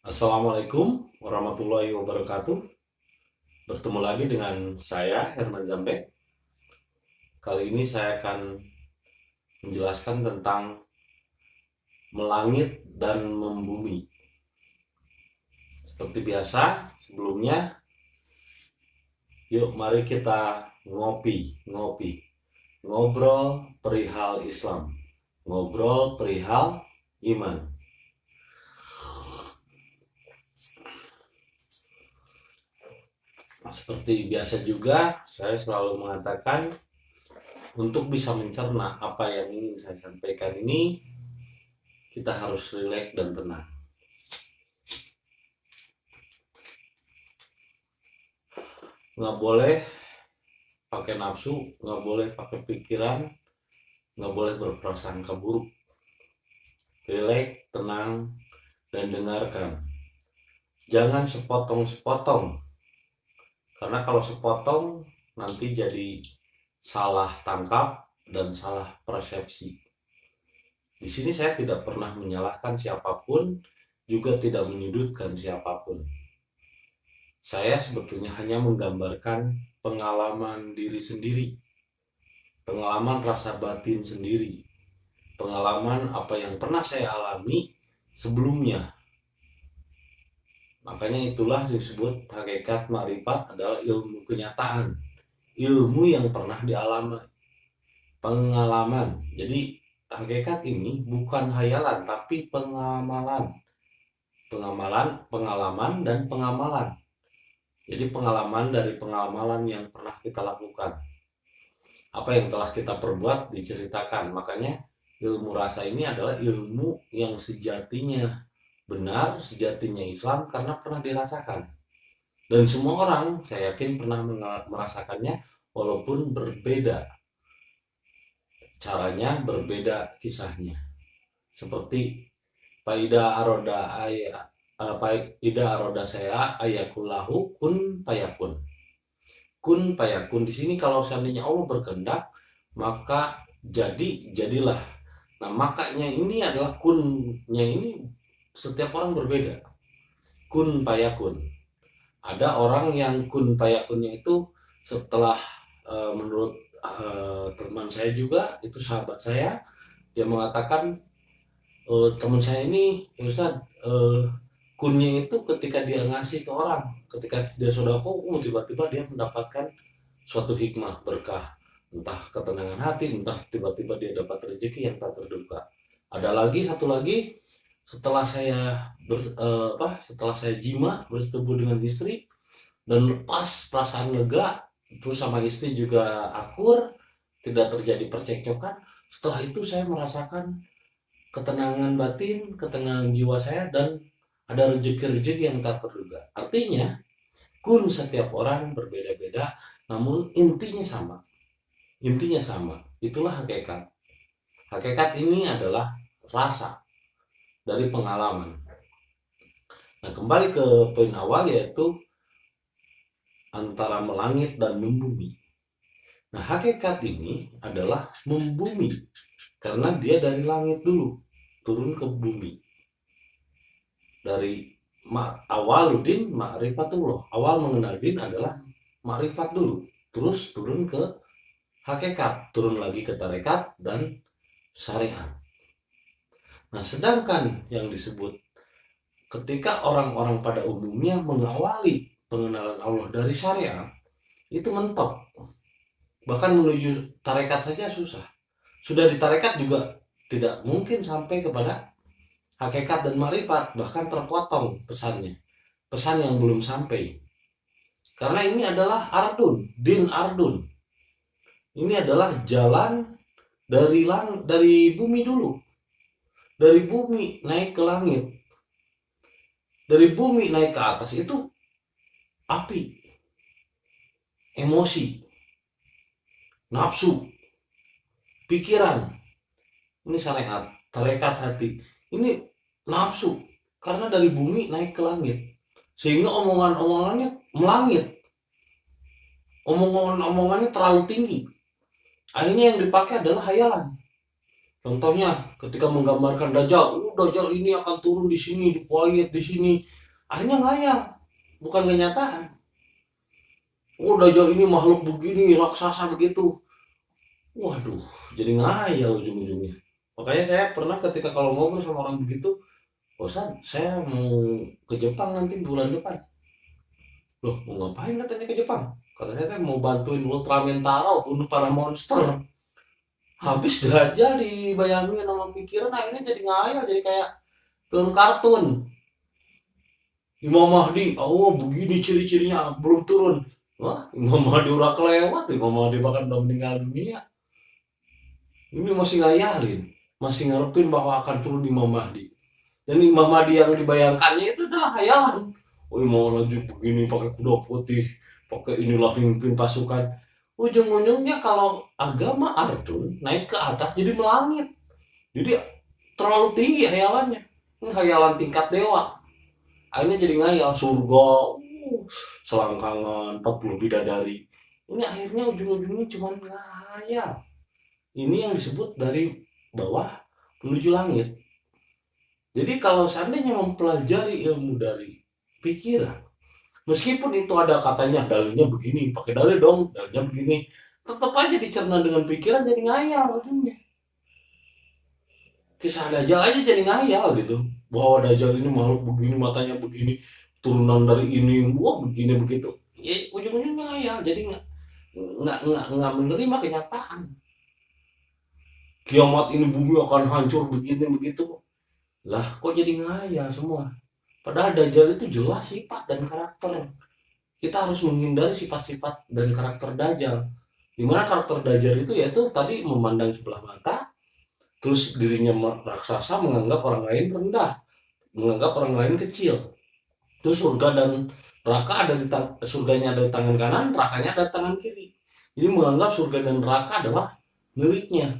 Assalamualaikum warahmatullahi wabarakatuh. Bertemu lagi dengan saya, Herman Zambek. Kali ini saya akan menjelaskan tentang melangit dan membumi. Seperti biasa, sebelumnya, yuk mari kita ngopi. Ngobrol perihal Islam. Ngobrol perihal iman. Seperti biasa juga, saya selalu mengatakan untuk bisa mencerna apa yang ingin saya sampaikan ini, kita harus rileks dan tenang. Nggak boleh pakai nafsu, nggak boleh pakai pikiran, nggak boleh berprasangka buruk. Rileks, tenang, dan dengarkan. Jangan sepotong-sepotong, karena kalau sepotong nanti jadi salah tangkap dan salah persepsi. Di sini saya tidak pernah menyalahkan siapapun, juga tidak menyudutkan siapapun. Saya sebetulnya hanya menggambarkan pengalaman diri sendiri, pengalaman rasa batin sendiri, pengalaman apa yang pernah saya alami sebelumnya. Makanya itulah disebut hakikat ma'rifat adalah ilmu kenyataan, ilmu yang pernah dialami, pengalaman. Jadi hakikat ini bukan hayalan tapi pengamalan, pengalaman dan pengamalan. Jadi pengalaman dari pengamalan yang pernah kita lakukan. Apa yang telah kita perbuat diceritakan. Makanya ilmu rasa ini adalah ilmu yang sejatinya benar, sejatinya Islam karena pernah dirasakan. Dan semua orang saya yakin pernah merasakannya walaupun berbeda caranya, berbeda kisahnya. Seperti Faida aroda ayat Faida aroda saya ayakullahu kun payakun. Kun payakun di sini kalau seandainya Allah berkehendak maka jadilah. Nah, makanya ini adalah kunnya ini setiap orang berbeda. Kun payakun. Ada orang yang kun payakunnya itu setelah menurut teman saya juga, itu sahabat saya, dia mengatakan teman saya ini Ustaz, kunnya itu ketika dia ngasih ke orang, ketika dia sodako, tiba-tiba dia mendapatkan suatu hikmah berkah, entah ketenangan hati, entah tiba-tiba dia dapat rezeki yang tak terduga. Ada lagi satu lagi, setelah saya setelah saya jima bersetubuh dengan istri dan lepas perasaan lega, terus sama istri juga akur, tidak terjadi percekcokan. Setelah itu saya merasakan ketenangan batin, ketenangan jiwa saya, dan ada rezeki-rezeki yang tak terduga. Artinya, kun setiap orang berbeda-beda, namun intinya sama. Intinya sama. Itulah hakikat. Hakikat ini adalah rasa dari pengalaman. Nah, kembali ke poin awal yaitu antara melangit dan membumi. Nah, hakikat ini adalah membumi karena dia dari langit dulu turun ke bumi. Dari awaludin ma'rifatullah. Awal mengenal din adalah ma'rifat dulu, terus turun ke hakikat, turun lagi ke tarekat dan syariat. Nah, sedangkan yang disebut ketika orang-orang pada umumnya mengawali pengenalan Allah dari syariat, itu mentok. Bahkan menuju tarekat saja susah. Sudah di tarekat juga tidak mungkin sampai kepada hakikat dan marifat, bahkan terpotong pesannya. Pesan yang belum sampai. Karena ini adalah ardun, din ardun. Ini adalah jalan dari bumi dulu. Dari bumi naik ke langit. Dari bumi naik ke atas itu api, emosi, nafsu, pikiran. Ini syariat, tarekat hati. Ini nafsu karena dari bumi naik ke langit. Sehingga omongan-omongannya melangit. Omongan-omongannya terlalu tinggi. Akhirnya yang dipakai adalah hayalan. Contohnya ketika menggambarkan Dajjal, Dajjal ini akan turun di sini, di Kuwait, di sini. Akhirnya ngayal, bukan kenyataan. Dajjal ini makhluk begini, raksasa begitu. Waduh, jadi ngayal ujung-ujungnya. Makanya saya pernah ketika kalau ngobrol sama orang begitu, Bosan, saya mau ke Jepang nanti bulan depan. Loh, mau ngapain katanya ke Jepang? Kata saya kan mau bantuin Ultraman Taro bunuh para monster. Habis dah aja dibayangin sama pikiran, akhirnya jadi ngayal, jadi kayak film kartun. Imam Mahdi, oh begini ciri-cirinya belum turun. Wah, Imam Mahdi udah kelewat, Imam Mahdi bahkan udah meninggal dunia. Ini masih ngayalin, masih ngarepin bahwa akan turun Imam Mahdi. Dan Imam Mahdi yang dibayangkannya itu adalah hayalan. Oh, mau lagi begini pakai kuda putih, pakai inilah pimpin pasukan. Ujung-ujungnya kalau agama Ardun naik ke atas jadi melangit. Jadi terlalu tinggi hayalannya. Ini hayalan tingkat dewa. Akhirnya jadi ngayal surga, selangkangan, 40 bidadari. Ini akhirnya ujung-ujungnya cuma ngayal. Ini yang disebut dari bawah menuju langit. Jadi kalau seandainya mempelajari ilmu dari pikiran, meskipun itu ada katanya dalilnya begini, pakai dalil dong, dalilnya begini, tetap aja dicerna dengan pikiran jadi ngayal ujungnya. Kisah Dajjal aja jadi ngayal gitu, bahwa Dajjal ini makhluk begini, matanya begini, turunan dari ini, wah begini begitu. Ya ujung-ujungnya ngayal, jadi nggak menerima kenyataan. Kiamat ini bumi akan hancur begini begitu. Lah kok jadi ngayal semua? Padahal Dajjal itu jelas sifat dan karakter. Kita harus menghindari sifat-sifat dan karakter Dajjal. Dimana karakter Dajjal itu yaitu tadi memandang sebelah mata, terus dirinya raksasa, menganggap orang lain rendah, menganggap orang lain kecil. Terus surga dan neraka ada di surganya ada di tangan kanan, nerakanya ada di tangan kiri. Jadi menganggap surga dan neraka adalah miliknya.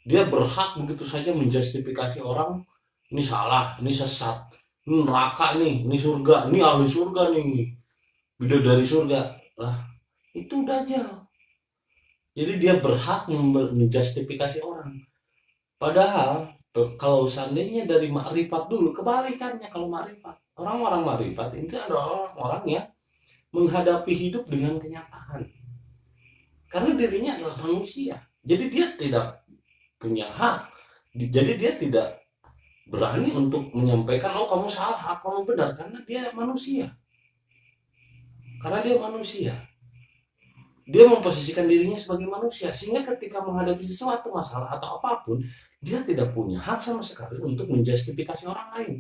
Dia berhak begitu saja menjustifikasi orang, ini salah, ini sesat, ini neraka nih, ini surga, ini ahli surga nih, bidadari surga. Lah, itu Dajjal. Jadi dia berhak menjustifikasi orang. Padahal kalau seandainya dari makrifat dulu, kebalikannya. Kalau makrifat, orang-orang makrifat itu adalah orang-orang yang menghadapi hidup dengan kenyataan. Karena dirinya adalah manusia. Jadi dia tidak punya hak. Jadi dia tidak berani untuk menyampaikan, oh kamu salah, kamu benar, karena dia manusia. Karena dia manusia. Dia memposisikan dirinya sebagai manusia, sehingga ketika menghadapi sesuatu masalah atau apapun, dia tidak punya hak sama sekali untuk menjustifikasi orang lain.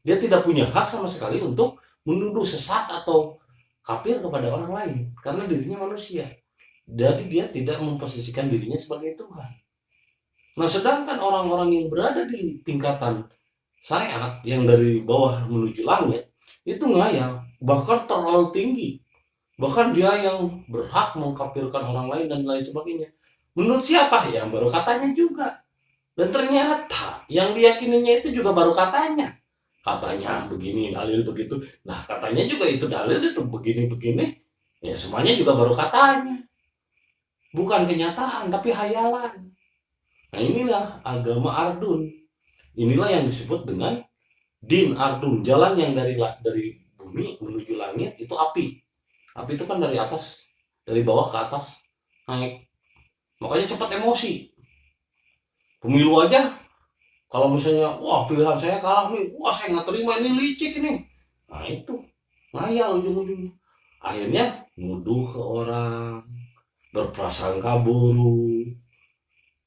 Dia tidak punya hak sama sekali untuk menuduh sesat atau kafir kepada orang lain, karena dirinya manusia. Jadi dia tidak memposisikan dirinya sebagai Tuhan. Nah, sedangkan orang-orang yang berada di tingkatan syariat yang dari bawah menuju langit itu ngayal, bahkan terlalu tinggi. Bahkan dia yang berhak mengkafirkan orang lain dan lain sebagainya. Menurut siapa? Ya baru katanya juga. Dan ternyata yang diyakininya itu juga baru katanya. Katanya begini, dalil begitu. Nah, katanya juga itu dalil itu begini-begini. Ya semuanya juga baru katanya. Bukan kenyataan, tapi hayalan. Nah inilah agama Ardun. Inilah yang disebut dengan Din Ardun. Jalan yang dari bumi menuju langit itu api. Api itu kan dari atas, dari bawah ke atas naik. Makanya cepat emosi. Pemilu aja, kalau misalnya, wah pilihan saya kalah nih, wah saya nggak terima, ini licik ini. Nah itu, ngayal ujung-ujungnya. Akhirnya nuduh ke orang, berprasangka buruk.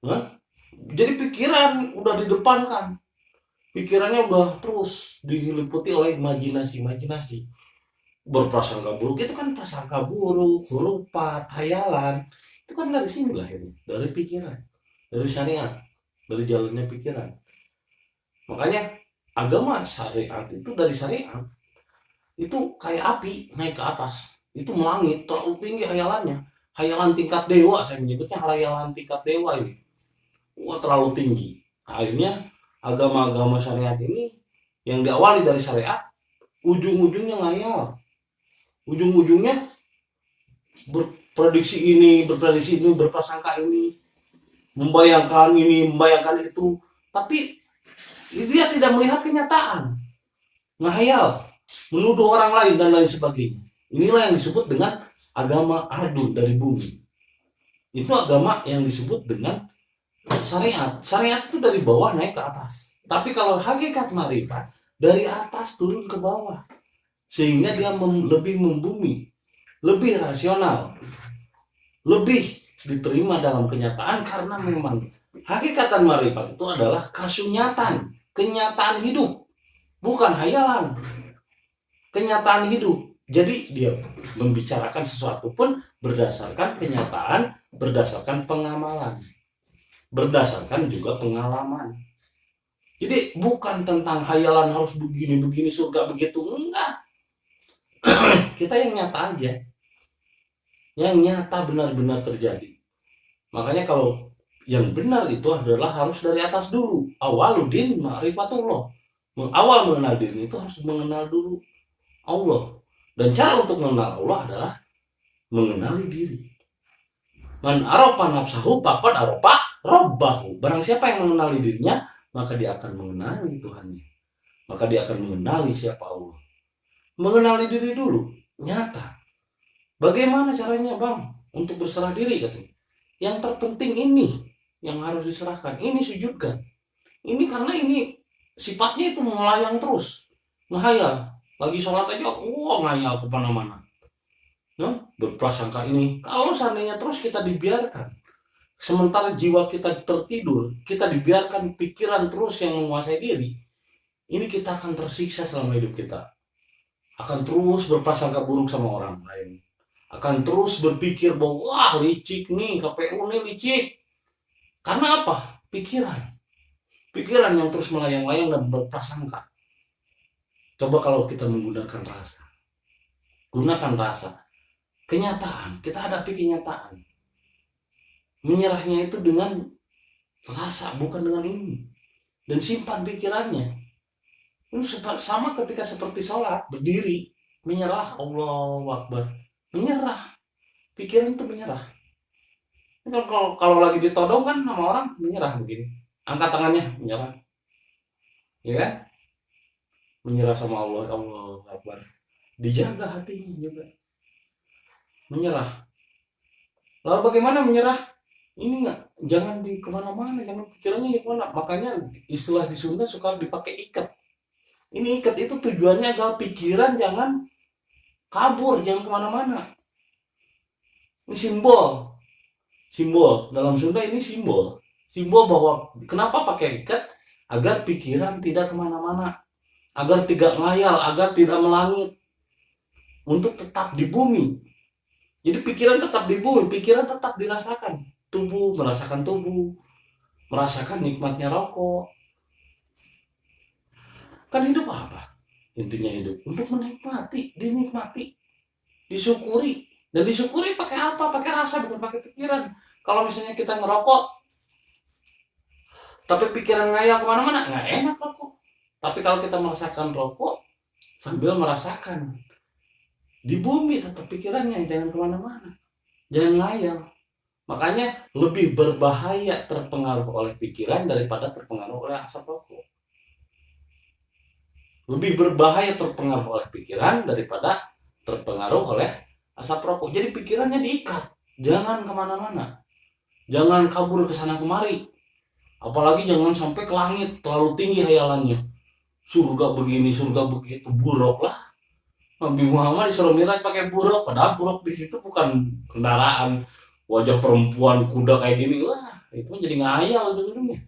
Nah, jadi pikiran udah di depan kan, pikirannya udah terus diliputi oleh imajinasi, berprasangka buruk. Itu kan prasangka buruk, hurupat, hayalan, itu kan dari sini lahirnya, dari pikiran, dari syariat, dari jalannya pikiran. Makanya agama syariat itu dari syariat itu kayak api naik ke atas, itu melangit terlalu tinggi hayalannya, hayalan tingkat dewa, saya menyebutnya hayalan tingkat dewa ini. Wah terlalu tinggi. Akhirnya agama-agama syariat ini yang diawali dari syariat, ujung-ujungnya ngayal, ujung-ujungnya berprediksi ini, berprasangka ini, membayangkan ini, membayangkan itu, tapi dia tidak melihat kenyataan, ngahayal, menuduh orang lain dan lain sebagainya. Inilah yang disebut dengan agama ardun dari bumi. Itu agama yang disebut dengan syariat. Syariat itu dari bawah naik ke atas. Tapi kalau hakikat marifat dari atas turun ke bawah, sehingga dia lebih membumi, lebih rasional, lebih diterima dalam kenyataan, karena memang hakikatan marifat itu adalah kasunyatan, kenyataan hidup, bukan hayalan, kenyataan hidup. Jadi dia membicarakan sesuatu pun berdasarkan kenyataan, berdasarkan pengamalan, berdasarkan juga pengalaman. Jadi bukan tentang hayalan harus begini surga begitu, enggak. Kita yang nyata aja, yang nyata benar-benar terjadi. Makanya kalau yang benar itu adalah harus dari atas dulu. Awaludin ma'rifatullah. Awal mengenal diri itu harus mengenal dulu Allah. Dan cara untuk mengenal Allah adalah mengenali diri. Man aropa nafsahu faqad aropa rabbahu. Barang siapa yang mengenali dirinya, maka dia akan mengenali Tuhannya. Maka dia akan mengenali siapa Allah. Mengenali diri dulu, nyata. Bagaimana caranya, Bang, untuk berserah diri katanya? Yang terpenting ini yang harus diserahkan. Ini sujudkan. Ini karena ini sifatnya itu melayang terus, ngehayal. Lagi sholat aja, ngayal kemana-mana. Berprasangka ini. Kalau seandainya terus kita dibiarkan, sementara jiwa kita tertidur, kita dibiarkan pikiran terus yang menguasai diri, ini kita akan tersiksa selama hidup kita. Akan terus berprasangka buruk sama orang lain. Akan terus berpikir bahwa, wah licik nih, KPU nih licik. Karena apa? Pikiran. Pikiran yang terus melayang-layang dan berprasangka. Coba kalau kita menggunakan rasa. Gunakan rasa. Kenyataan. Kita hadapi kenyataan. Menyerahnya itu dengan rasa, bukan dengan ini. Dan simpan pikirannya. Ini sama ketika seperti sholat. Berdiri. Menyerah. Allahu Akbar. Menyerah. Pikiran itu menyerah. Kalau lagi ditodong kan sama orang, menyerah begini. Angkat tangannya, menyerah. Ya kan? Menyerah sama Allah, Allahu Akbar. Dijaga hatinya juga. Menyerah. Lalu bagaimana menyerah? Ini jangan di kemana-mana, jangan pikirannya di kemana. Makanya istilah di Sunda suka dipakai ikat. Ini ikat itu tujuannya agar pikiran jangan kabur, jangan kemana-mana. Ini simbol dalam Sunda, ini simbol bahwa kenapa pakai ikat, agar pikiran tidak kemana-mana, agar tidak ngayal, agar tidak melangit, untuk tetap di bumi. Jadi pikiran tetap di bumi, pikiran tetap dirasakan, merasakan tubuh, merasakan nikmatnya rokok. Kan hidup apa? Intinya hidup untuk menikmati, dinikmati, disyukuri. Dan disyukuri pakai apa? Pakai rasa, bukan pakai pikiran. Kalau misalnya kita ngerokok, tapi pikiran ngayal kemana-mana, nggak enak rokok. Tapi kalau kita merasakan rokok, sambil merasakan, di bumi tetap pikirannya, jangan kemana-mana. Jangan ngayal. Makanya lebih berbahaya terpengaruh oleh pikiran daripada terpengaruh oleh asap rokok. Lebih berbahaya terpengaruh oleh pikiran daripada terpengaruh oleh asap rokok. Jadi pikirannya diikat, jangan kemana-mana, jangan kabur ke sana kemari, apalagi jangan sampai ke langit, terlalu tinggi hayalannya, surga begini, surga begitu, buruk lah. Nabi Muhammad disuruh Miraj pakai buruk, padahal buruk di situ bukan kendaraan, wajah perempuan kuda kayak gini, wah itu jadi ngayal dengannya.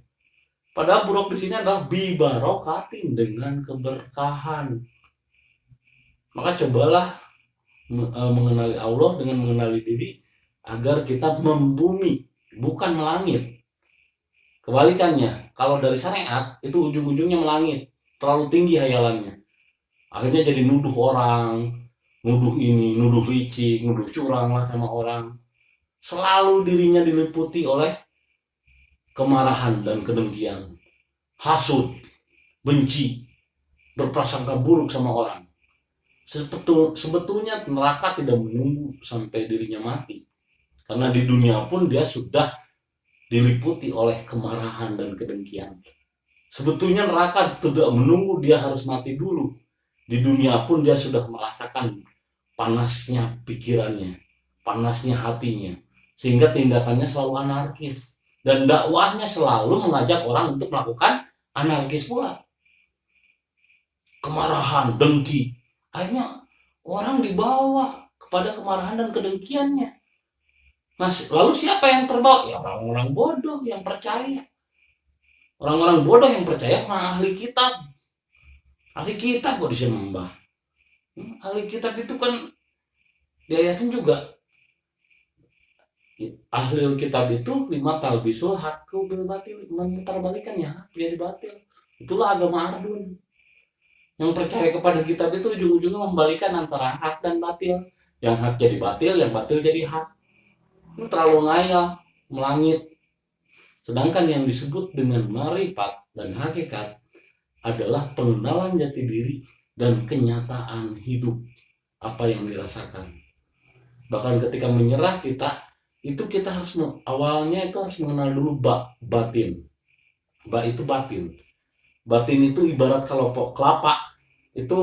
Padahal buruk di sini adalah bibarokatin, dengan keberkahan. Maka cobalah mengenali Allah dengan mengenali diri, agar kita membumi, bukan melangit. Kebalikannya, kalau dari syariat itu ujung-ujungnya melangit, terlalu tinggi hayalannya, akhirnya jadi nuduh orang, nuduh ini, nuduh licik, nuduh curang lah sama orang. Selalu dirinya diliputi oleh kemarahan dan kedengkian, hasud, benci, berprasangka buruk sama orang. Sebetulnya neraka tidak menunggu sampai dirinya mati, karena di dunia pun dia sudah diliputi oleh kemarahan dan kedengkian. Sebetulnya neraka tidak menunggu dia harus mati dulu. Di dunia pun dia sudah merasakan panasnya pikirannya, panasnya hatinya, sehingga tindakannya selalu anarkis. Dan dakwahnya selalu mengajak orang untuk melakukan anarkis pula. Kemarahan, dengki. Akhirnya orang dibawa kepada kemarahan dan kedengkiannya. Nah, lalu siapa yang terbawa? Ya orang-orang bodoh yang percaya. Orang-orang bodoh yang percaya sama ahli kitab. Ahli kitab kok disembah. Ahli kitab itu kan diayatin juga. Ahli kitab itu lima talbisul haqqu bil batil, memutarbalikan ya jadi batil. Itulah agama Ardun. Yang percaya kepada kitab itu ujung-ujungnya membalikan antara hak dan batil. Yang hak jadi batil, yang batil jadi hak. Ini terlalu ngayal, melangit. Sedangkan yang disebut dengan marifat dan hakikat adalah pengenalan jati diri dan kenyataan hidup apa yang dirasakan. Bahkan ketika menyerah kita harus awalnya itu harus mengenal dulu batin. Itu batin. Batin itu ibarat kelompok kelapa. Itu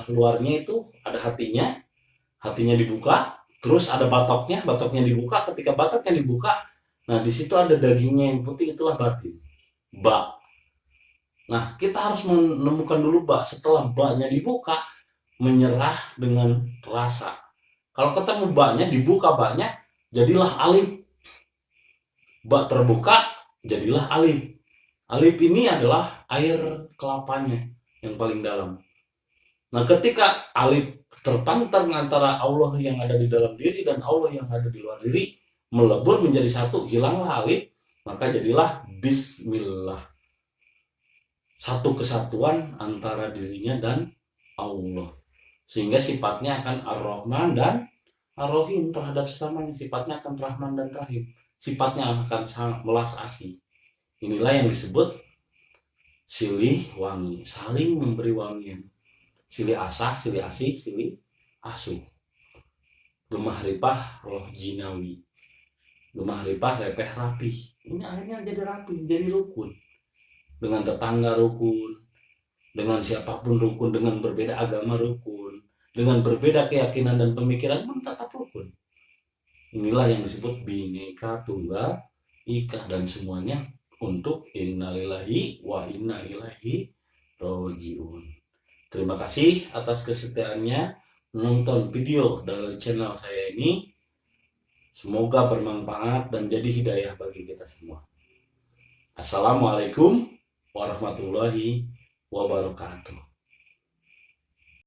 luarnya itu ada hatinya dibuka, terus ada batoknya dibuka. Ketika batoknya dibuka, nah di situ ada dagingnya yang putih, itulah batin. Nah, kita harus menemukan dulu setelah baknya dibuka, menyerah dengan rasa. Kalau ketemu baknya, dibuka baknya, jadilah alif. Bak terbuka, jadilah alif. Alif ini adalah air kelapanya yang paling dalam. Nah, ketika alif tertantang antara Allah yang ada di dalam diri dan Allah yang ada di luar diri, melebur menjadi satu, hilanglah alif, maka jadilah bismillah. Satu kesatuan antara dirinya dan Allah. Sehingga sifatnya akan Ar-Rahman dan Ar-Rahim terhadap sesamanya. Sifatnya akan Rahman dan Rahim. Sifatnya akan sangat melas asih. Inilah yang disebut silih wangi, saling memberi wangian. Silih asah, silih asih, silih asuh. Gemah ripah roh jinawi. Gemah ripah repeh rapih. Ini akhirnya jadi rapi, jadi rukun. Dengan tetangga rukun, dengan siapapun rukun, dengan berbeda agama rukun, dengan berbeda keyakinan dan pemikiran pun tetap rukun. Inilah yang disebut Bhinneka Tunggal Ika, dan semuanya untuk innalillahi wa inna ilaihi rajiun. Terima kasih atas kesetiaannya menonton video dari channel saya ini. Semoga bermanfaat dan jadi hidayah bagi kita semua. Assalamualaikum warahmatullahi wabarakatuh.